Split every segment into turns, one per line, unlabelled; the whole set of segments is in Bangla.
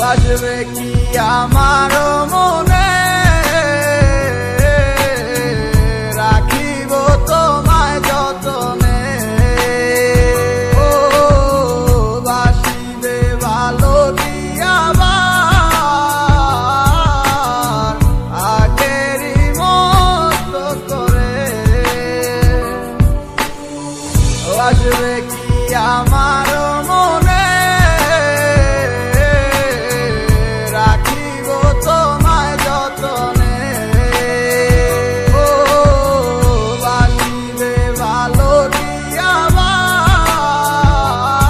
আসবে কি আমার মনে রাখিব তোমায় যতনে ও বাসিবে ভালো দিয়াবার আগেরই মতো করে আসবে কি আমার মনে রাখিব তোমায় যতনে ও বাসিবে ভালো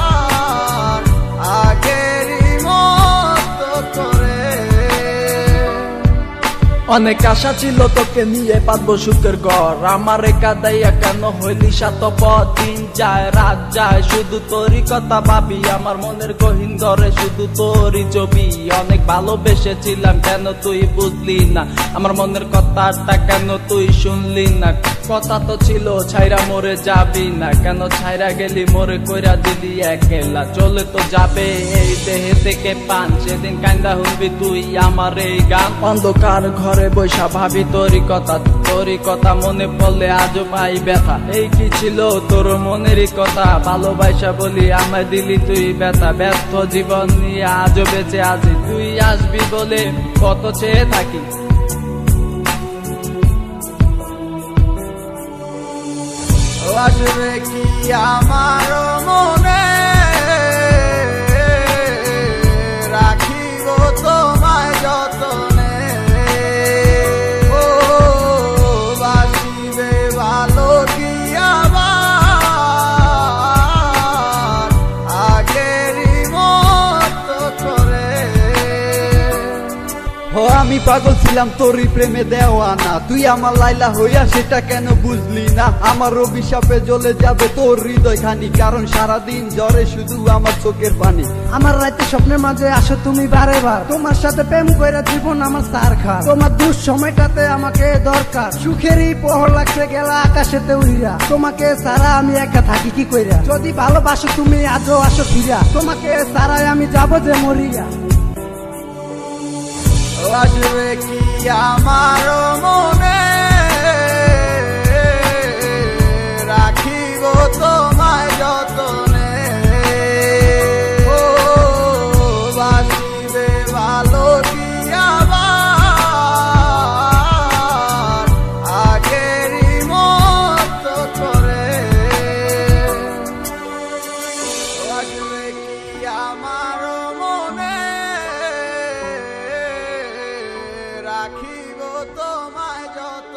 দিয়াবার আগেরই মতো করে
অনেক আশা ছিল তোকে নিয়ে পাতবো সুখের ঘর আমারে কাদাইয়া কেন হইলি সাতপথ দিন যায় রাত যায় শুধু তোরই কথা ভাবি আমার মনের গহীন ঘরে শুধু তোরই ছবি অনেক ভালোবেসেছিলাম কেন তুই বুঝলি না আমার মনের কথাটা কেন তুই শুনলি না কথা তো ছিল ছাইরা মরে যাবি না কেন ছাইরা গেলি মরে কইরা দিলি একলা চলে তো যাবে এই দেহে থেকে পান সেদিন কান্দা শুনবি তুই আমার এই গান অন্ধকার ঘরে বৈশা ভাবি তোরই কথা মনে পড়লে আজও পাই ব্যথা এই কি ছিল তোর মনেরই কথা ভালোবাসা বলি আমায় দিলি তুই ব্যথা ব্যর্থ জীবন নিয়ে আজও বেঁচে আছি তুই আসবি বলে কত চেয়ে থাকি
আসবে কি আমার মনে রাখিব তোমায় যতনে ও বাসিবে ভালো দিয়াবার আগেরই মতো করে
ও আমি পাগল ছিলাম তোরই প্রেমে দেওয়ানা তুই আমার লাইলা হইয়া সেটা কেন বুঝলি না আমার অভিশাপে জ্বলে যাবে তোর হৃদয় খানি কারণ সারাদিন জ্বরে শুধু আমার চোখের পানি
আমার রাতে স্বপ্নের মাঝে আসো তুমি বারে বার তোমার সাথে প্রেম কইরা জীবন আমার সার খা তোমার দুঃসময়টাতে আমাকে দরকার সুখেরই পহর লাগছে গেলা আকাশেতে উইরা তোমাকে সারা আমি একা থাকি কি কইরা যদি ভালোবাসো তুমি আজও আসো ফিরা তোমাকে সারাই আমি যাবো যে মরিয়া
আসবে কি আমার মনে রাখিব তোমায় যতনে ও বাসিবে ভালো দিয়াবার আগেরই মতো করে আসবে কি আমার মনে রাখিব তোমায় যত